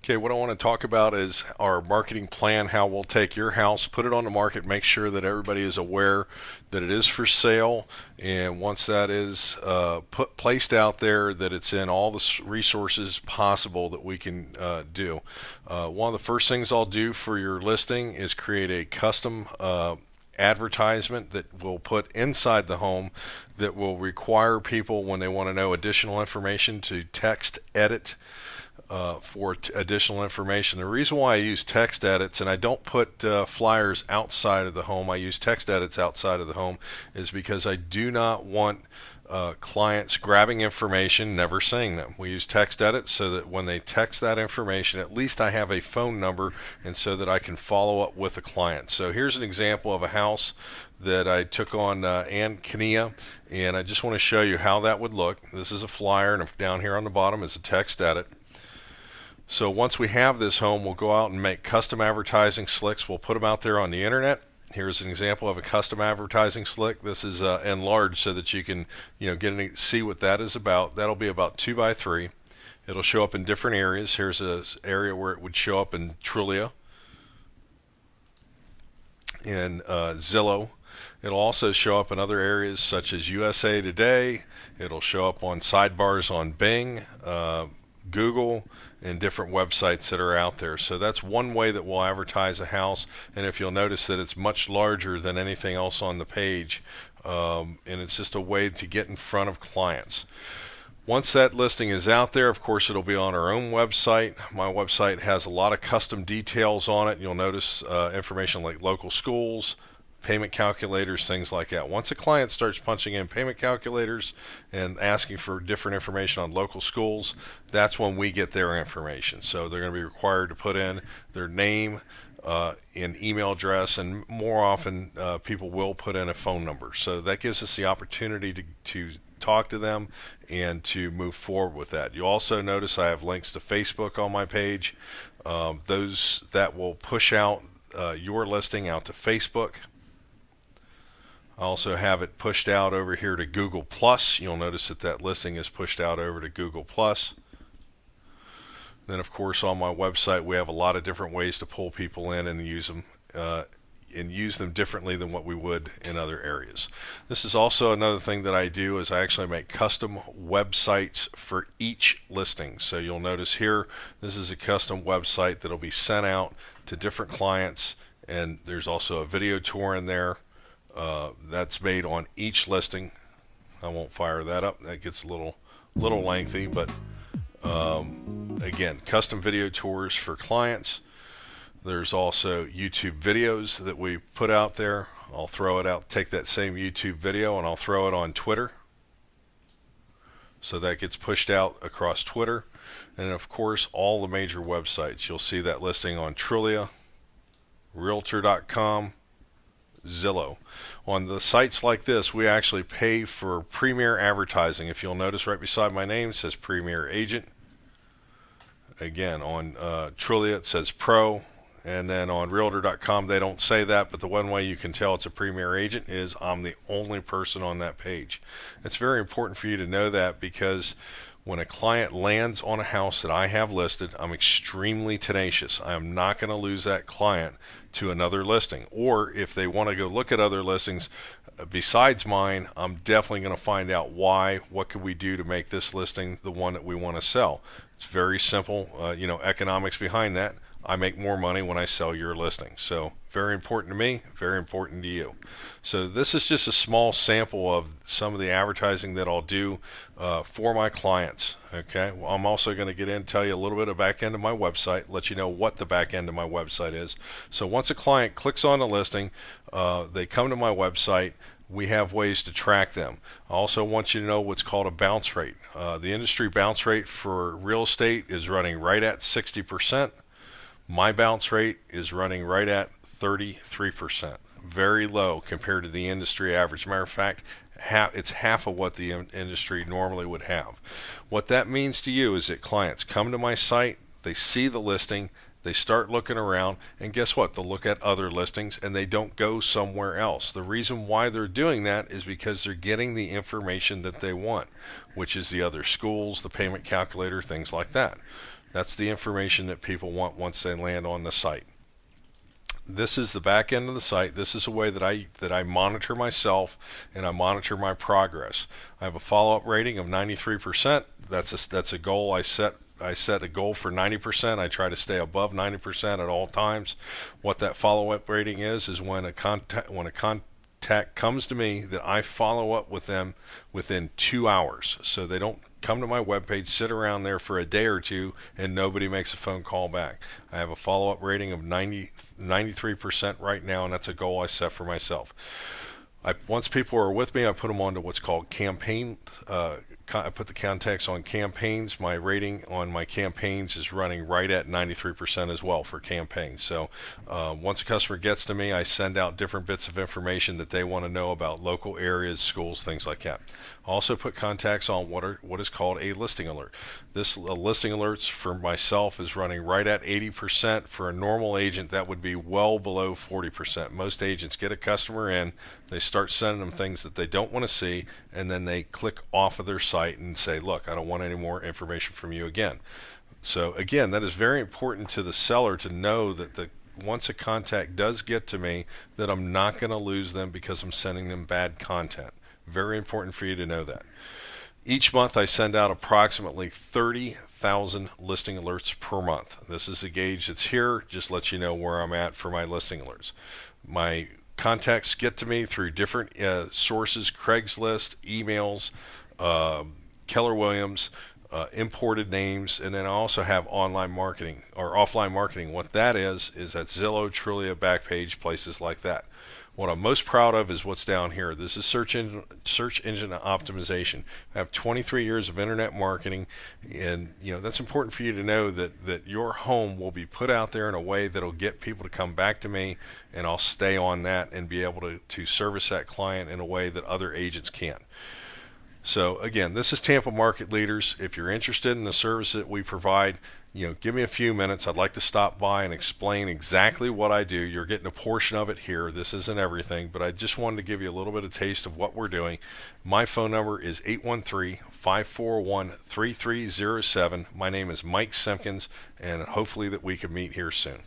Okay, what I want to talk about is our marketing plan, how we'll take your house, put it on the market, make sure that everybody is aware that it is for sale, and once that is placed out there, that it's in all the resources possible that we can do. One of the first things I'll do for your listing is create a custom advertisement that we'll put inside the home that will require people, when they want to know additional information, to text edit for additional information. The reason why I use text edits and I don't put flyers outside of the home, I use text edits outside of the home, is because I do not want clients grabbing information, never seeing them. We use text edits so that when they text that information, at least I have a phone number, and so that I can follow up with a client. So here's an example of a house that I took on Ann Kania, and I just want to show you how that would look. This is a flyer, and down here on the bottom is a text edit. So once we have this home, we'll go out and make custom advertising slicks. We'll put them out there on the internet. Here's an example of a custom advertising slick. This is enlarged so that you can, see what that is about. That'll be about 2 by 3. It'll show up in different areas. Here's an area where it would show up in Trulia, in Zillow. It'll also show up in other areas such as USA Today. It'll show up on sidebars on Bing, Google, and different websites that are out there. So that's one way that we'll advertise a house, and if you'll notice that it's much larger than anything else on the page, and it's just a way to get in front of clients. Once that listing is out there, of course, it'll be on our own website. My website has a lot of custom details on it. You'll notice information like local schools, payment calculators, things like that. Once a client starts punching in payment calculators and asking for different information on local schools, that's when we get their information. So they're going to be required to put in their name and email address, and more often people will put in a phone number. So that gives us the opportunity to talk to them and to move forward with that. You also notice I have links to Facebook on my page. Those that will push out your listing out to Facebook. I also have it pushed out over here to Google+. You'll notice that listing is pushed out over to Google+. Then, of course, on my website, we have a lot of different ways to pull people in and use them differently than what we would in other areas. This is also another thing that I do, is I actually make custom websites for each listing. So you'll notice here, this is a custom website that'll be sent out to different clients, and there's also a video tour in there. That's made on each listing. I won't fire that up. That gets a little lengthy, but again, custom video tours for clients. There's also YouTube videos that we put out there. I'll throw it out, take that same YouTube video, and I'll throw it on Twitter. So that gets pushed out across Twitter. And of course, all the major websites. You'll see that listing on Trulia, Realtor.com, Zillow. On the sites like this, we actually pay for premier advertising. If you'll notice, right beside my name, it says Premier Agent. Again, on Trulia it says Pro, and then on Realtor.com they don't say that, but the one way you can tell it's a Premier Agent is I'm the only person on that page. It's very important for you to know that, because when a client lands on a house that I have listed, I'm extremely tenacious. I am not going to lose that client to another listing. Or if they want to go look at other listings besides mine, I'm definitely going to find out why. What could we do to make this listing the one that we want to sell? It's very simple, economics behind that. I make more money when I sell your listing. So very important to me, very important to you. So this is just a small sample of some of the advertising that I'll do for my clients. Okay, well, I'm also going to get in and tell you a little bit of the back end of my website, let you know what the back end of my website is. So once a client clicks on the listing, they come to my website. We have ways to track them. I also want you to know what's called a bounce rate. The industry bounce rate for real estate is running right at 60%. My bounce rate is running right at 33%. Very low compared to the industry average. Matter of fact, it's half of what the industry normally would have. What that means to you is that clients come to my site, they see the listing, they start looking around, and guess what? They'll look at other listings and they don't go somewhere else. The reason why they're doing that is because they're getting the information that they want, which is the other schools, the payment calculator, things like that. That's the information that people want once they land on the site. This is the back end of the site. This is a way that I monitor myself and I monitor my progress. I have a follow-up rating of 93%. That's a goal I set. I set a goal for 90%. I try to stay above 90% at all times. What that follow-up rating is when a contact comes to me, that I follow up with them within 2 hours. So they don't come to my webpage, sit around there for a day or two, and nobody makes a phone call back. I have a follow-up rating of 93% right now, and that's a goal I set for myself. Once people are with me, I put them onto what's called campaign. I put the contacts on campaigns. My rating on my campaigns is running right at 93% as well for campaigns. So once a customer gets to me, I send out different bits of information that they want to know about local areas, schools, things like that. I also put contacts on what is called a listing alert. This listing alerts for myself is running right at 80%. For a normal agent, that would be well below 40%. Most agents get a customer in, they start sending them things that they don't want to see, and then they click off of their site and say, look, I don't want any more information from you again. So again, that is very important to the seller to know that once a contact does get to me, that I'm not going to lose them because I'm sending them bad content. Very important for you to know that. Each month I send out approximately 30,000 listing alerts per month. This is the gauge that's here, just lets you know where I'm at for my listing alerts. My contacts get to me through different sources: Craigslist, emails, Keller Williams, imported names, and then I also have online marketing or offline marketing. What that is that Zillow, Trulia, Backpage, places like that. What I'm most proud of is what's down here. This is search engine optimization. I have 23 years of internet marketing, and that's important for you to know that your home will be put out there in a way that'll get people to come back to me, and I'll stay on that and be able to service that client in a way that other agents can't. So again, this is Tampa Market Leaders. If you're interested in the service that we provide, give me a few minutes. I'd like to stop by and explain exactly what I do. You're getting a portion of it here. This isn't everything, but I just wanted to give you a little bit of taste of what we're doing. My phone number is 813-541-3307. My name is Mike Simpkins, and hopefully that we can meet here soon.